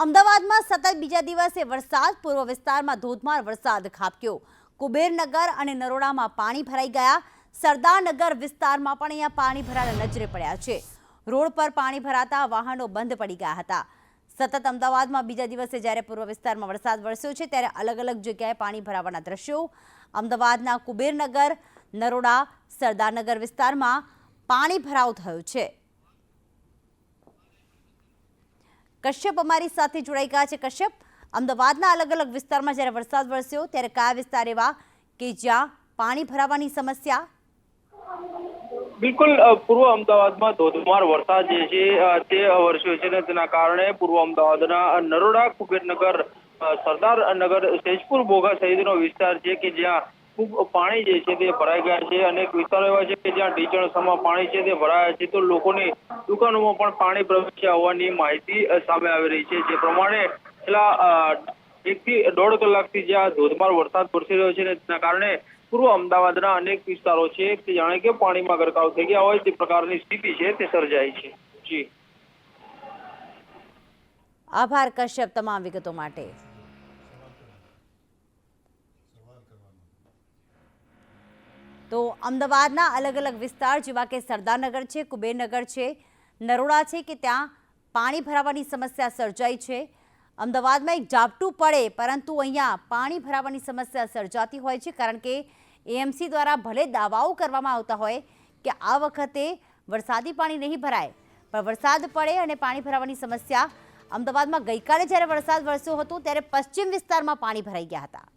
અમદાવાદમાં સતત બીજા દિવસે વરસાદ. પૂર્વ વિસ્તારમાં ધોધમાર વરસાદ ખાબક્યો. કુબેરનગર અને નરોડામાં પાણી ભરાઈ ગયા. સરદારનગર વિસ્તારમાં પણ અહીંયા પાણી ભરાતા નજરે પડ્યા છે. રોડ પર પાણી ભરાતા વાહનો બંધ પડી ગયા હતા. સતત અમદાવાદમાં બીજા દિવસે જ્યારે પૂર્વ વિસ્તારમાં વરસાદ વરસ્યો છે ત્યારે અલગ અલગ જગ્યાએ પાણી ભરાવાના દ્રશ્યો. અમદાવાદના કુબેરનગર, નરોડા, સરદારનગર વિસ્તારમાં પાણી ભરાવ થયો છે. કશ્યપ અમારી સાથે જોડાઈ ગયા છે. કશ્યપ, અમદાવાદના અલગ અલગ વિસ્તારમાં જ્યારે વરસાદ વરસ્યો ત્યારે કયા વિસ્તાર એવા કે જ્યાં પાણી ભરાવાની સમસ્યા? બિલકુલ, પૂર્વ અમદાવાદમાં ધોધમાર વરસાદ જે છે તે વરસ્યો છે ને તેના કારણે પૂર્વ અમદાવાદના નરોડા, કુબેરનગર, સરદારનગર, સૈજપુર, બોઘા સહિતનો વિસ્તાર છે કે જ્યાં ખૂબ પાણી જે છે તે ભરાઈ ગયા છે. અનેક વિસ્તારો એવા છે કે જ્યાં ઢીચણસમાં પાણી છે તે ભરાયા છે, તો લોકોની દુકાનોમાં પણ પાણી પ્રવેશ્યા હોવાની માહિતી સામે આવી રહી છે. જે પ્રમાણે છેલ્લા 1 થી 1.5 કલાકથી જ્યાં ધોધમાર વરસાદ વરસી રહ્યો છે ને તેના કારણે પૂર્વ અમદાવાદના અનેક વિસ્તારો છે કે જાણે કે પાણીમાં ગરકાવ થઈ ગયા હોય તે પ્રકારની સ્થિતિ છે તે સર્જાઈ છે. જી, આભાર કશ્યપ તમામ વિગતો માટે. તો અમદાવાદના અલગ અલગ વિસ્તાર જેવા કે સરદારનગર છે, કુબેરનગર છે, નરોડા છે કે ત્યાં પાણી ભરાવાની સમસ્યા સર્જાઈ છે. અમદાવાદમાં એક ઝાપટું પડે પરંતુ અહીંયા પાણી ભરાવાની સમસ્યા સર્જાતી હોય છે, કારણ કે એએમસી દ્વારા ભલે દાવાઓ કરવામાં આવતા હોય કે આ વખતે વરસાદી પાણી નહીં ભરાય, પણ વરસાદ પડે અને પાણી ભરાવાની સમસ્યા. અમદાવાદમાં ગઈકાલે જ્યારે વરસાદ વરસ્યો હતો ત્યારે પશ્ચિમ વિસ્તારમાં પાણી ભરાઈ ગયા હતા.